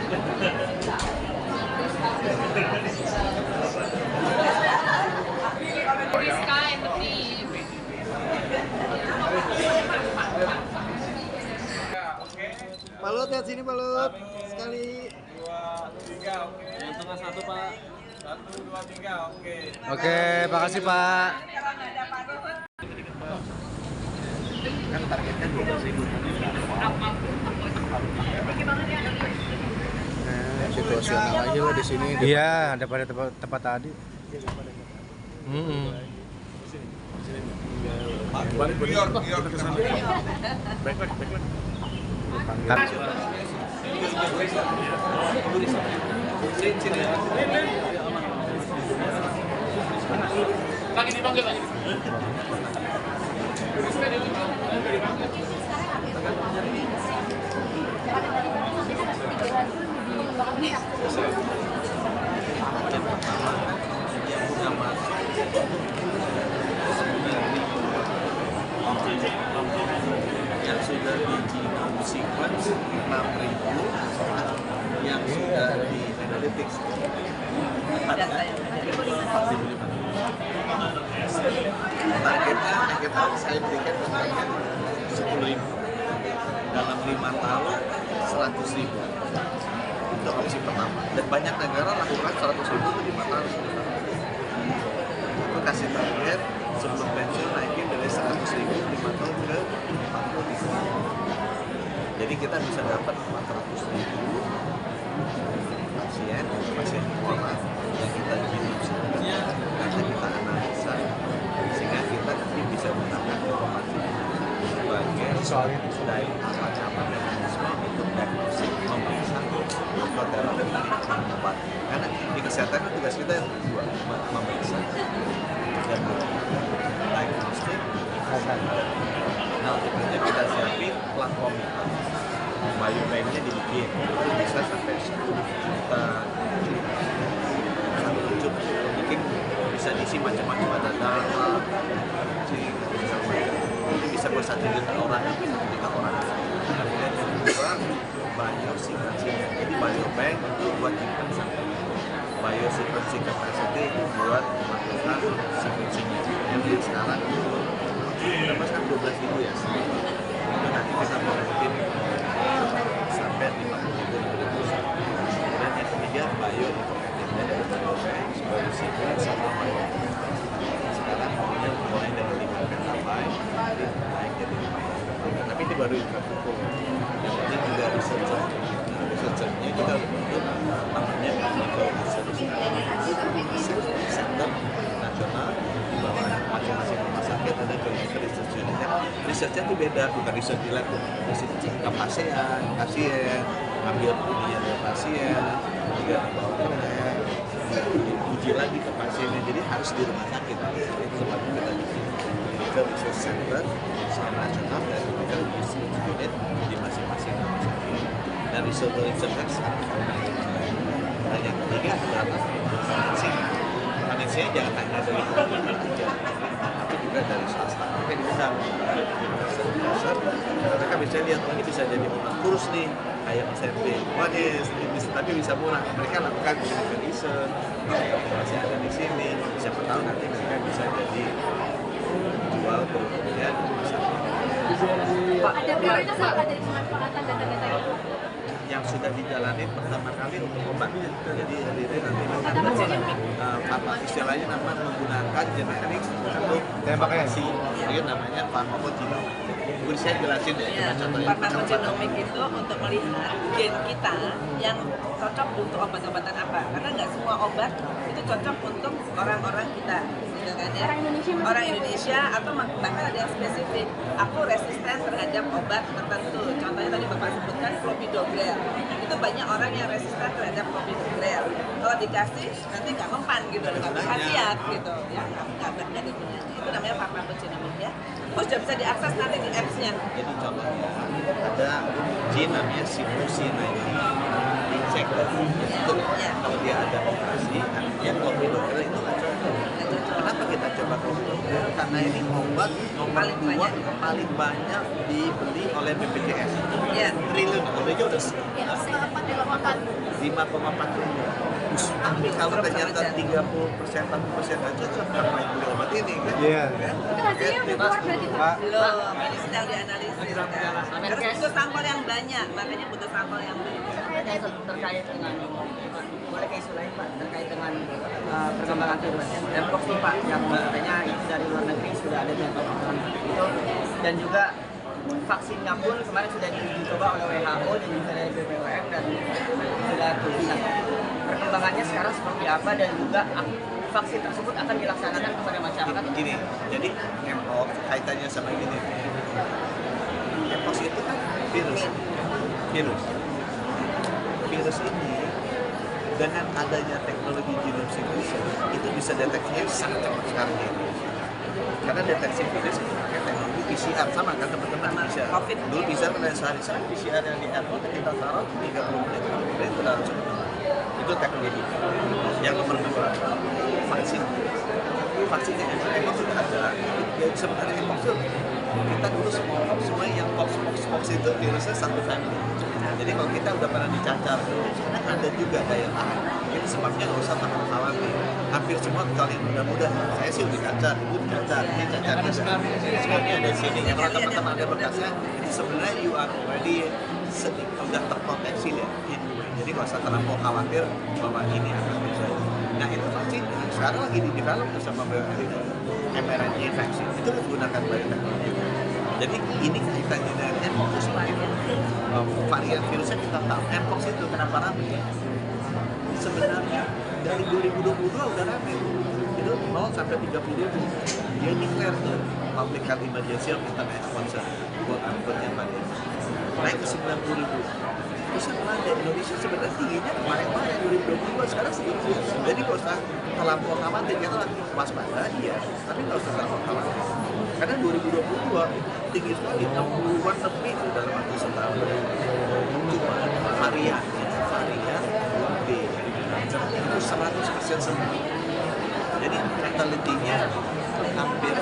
Palut, lihat sini Palut. Sekali. 2, 3, oke. Yang tengah satu, Pak. 1, 2, 3, oke. Oke, makasih Pak. Kan targetnya 12.000. Nah, situasional aja lah di sini. Iya, daripada tempat tadi. Balik ke sana. Baik. Lagi dipanggil lagi. Yang sudah di genome sequence 6.000, yang sudah di analytics 4 targetnya kita saya berikan target 10.000 dalam 5 tahun 100.000 untuk opsi pertama, dan banyak negara lakukan 100.000 untuk 5 tahun. Aku kasih target sebelum pensiun naikin dari 100.000 5 tahun ke 40.000. Jadi kita bisa dapat 400.000 pasien orang yang kita diagnosa, nanti kita analisa sehingga kita nanti bisa menggunakan informasi sebagai dari apa mekanisme untuk diagnosis, memeriksa atau terapi obat. Karena di kesehatan itu tugas kita yang kedua, memeriksa dan diagnostik. Nah, untuk itu kita siapin platformnya, biobanknya dibikin, itu bisa sampai 10 juta, 1 juta, mungkin bisa diisi macam-macam, ada darah, itu bisa buat 1 juta orang, 1 juta orang. Kemudian yang kedua, biosequencing, jadi biobank itu buat nyimpan sampai biosequencing capacity buat melakukan sequencingnya. Jadi sekarang itu berapa sekarang 12.000 ya, itu nanti kita mau bikin sampai 50.000. Dan yang ketiga bioinformatik, jadi ada biobank, biosequence sama biobank. Sekarang maunya mulai dari 5 petabyte nanti naik jadi 5 petabyte, tapi itu baru infrastruktur. Yang penting juga researchernya kita bentuk namanya Clinical Research Center nasional di bawah masing-masing rumah sakit ada Clinical Research Unit. Researchnya itu beda, bukan research di lab, research ke pasien ambil buktinya dari pasien, juga bawa uji lagi ke pasiennya, jadi harus di rumah sakit. Itu sebabnya kita bikin Clinical Research Center secara nasional dan Clinical Research Unit di masing-masing rumah sakit. Dan research sangat banyak. Dan yang ketiga adalah financing. Financingnya jangan hanya dari pemerintah saja, tapi juga dari swasta. Mereka diundang dasar, mereka bisa lihat, oh ini bisa jadi obat kurus nih, kayak SMP. Wah ini bisa, tapi bisa murah. Mereka lakukan clinical research, masih ada di sini. Siapa tahu nanti mereka bisa jadi jual kemudian masyarakat. Pak, ada prioritas apa dari pemanfaatan data-data itu? Yang sudah dijalani pertama kali untuk obat. Jadi ini nanti apa istilahnya nama menggunakan genetik untuk farmasi. Itu namanya farmakogenomik. Mungkin saya jelasin ya, contohnya. Farmakogenomik itu untuk melihat gen kita yang cocok untuk obat-obatan apa. Karena nggak semua obat itu cocok untuk orang-orang kita. Orang Indonesia atau bahkan ada yang spesifik. Aku resisten terhadap obat tertentu. Contohnya tadi Bapak sebutkan clopidogrel. Itu banyak orang yang resisten terhadap clopidogrel. Kalau dikasih nanti nggak mempan gitu, nggak berkhasiat gitu, ya nggak dipunya. Itu namanya farmakogenomik ya. Terus sudah bisa diakses nanti di apps-nya. Jadi contohnya ada gene namanya sinusinide. Dicek itu kalau dia ada operasi, dia clopidogrel itu nggak cocok. Kenapa kita coba clopidogrel? Karena ini obat nomor 2 paling banyak dibeli oleh BPJS. Ya. Triliun, kalau dia udah Tapi kalau ternyata 30%, 40% aja kan ngapain beli obat ini kan? Iya. Itu hasilnya udah keluar berarti Pak? Belum, ini sedang dianalisis. Terus butuh sampel yang banyak, makanya butuh sampel yang banyak. Terkait dengan boleh ke isu lain Pak terkait dengan perkembangan virus Mpox nih Pak yang katanya itu dari luar negeri sudah ada contoh itu dan juga vaksinnya pun kemarin sudah diuji coba oleh WHO dan juga dari BPOM dan sudah tulisan perkembangannya sekarang seperti apa dan juga vaksin tersebut akan dilaksanakan kepada masyarakat. Gini, jadi Mpox kaitannya sama gini. Mpox itu kan virus ini dengan adanya teknologi genome sequencing itu bisa deteksinya sangat cepat sekarang di Indonesia. Karena deteksi virus itu pakai teknologi PCR sama kan teman-teman PCR. COVID dulu bisa pada sehari-hari PCR yang di airport kita taruh 30 menit, kemudian itu langsung itu teknologi. Yang nomor 2 vaksinnya emang sudah ada. Ya, sebenarnya emang kita dulu semua yang pox itu virusnya satu family. Jadi kalau kita udah pernah dicacar, sebenarnya ada juga daya tahan. Itu sebabnya nggak usah takut khawatir. Hampir semua kali mudah-mudahan saya sih udah dicacar, ibu dicacar, ini cacar juga. Sebenarnya ada di sini. Kalau teman-teman ada bekasnya, ini sebenarnya you are already udah terproteksi ya. Jadi nggak usah terlalu khawatir bahwa ini akan terjadi. Nah itu vaksin sekarang lagi di develop bersama BioNTech, mRNA vaksin itu menggunakan bioteknologi. Jadi ini kaitannya dengan Mpox lain. Varian virusnya kita tahu. Mpox itu kenapa ramai? Sebenarnya dari 2022 udah ramai. Itu 0 sampai 30 ribu. Dia declare tuh public health emergency of international concern. Buat angkutnya pada naik ke 90 ribu. Terus yang ada Indonesia sebenarnya tingginya kemarin 2022 sekarang sedikit. Jadi nggak usah terlampau khawatir, kita waspada iya, tapi nggak usah terlampau khawatir. Karena 2022 tinggi sekali 60-an lebih dalam waktu setahun. Cuma varian B itu 100% sembuh. Jadi fatality-nya hampir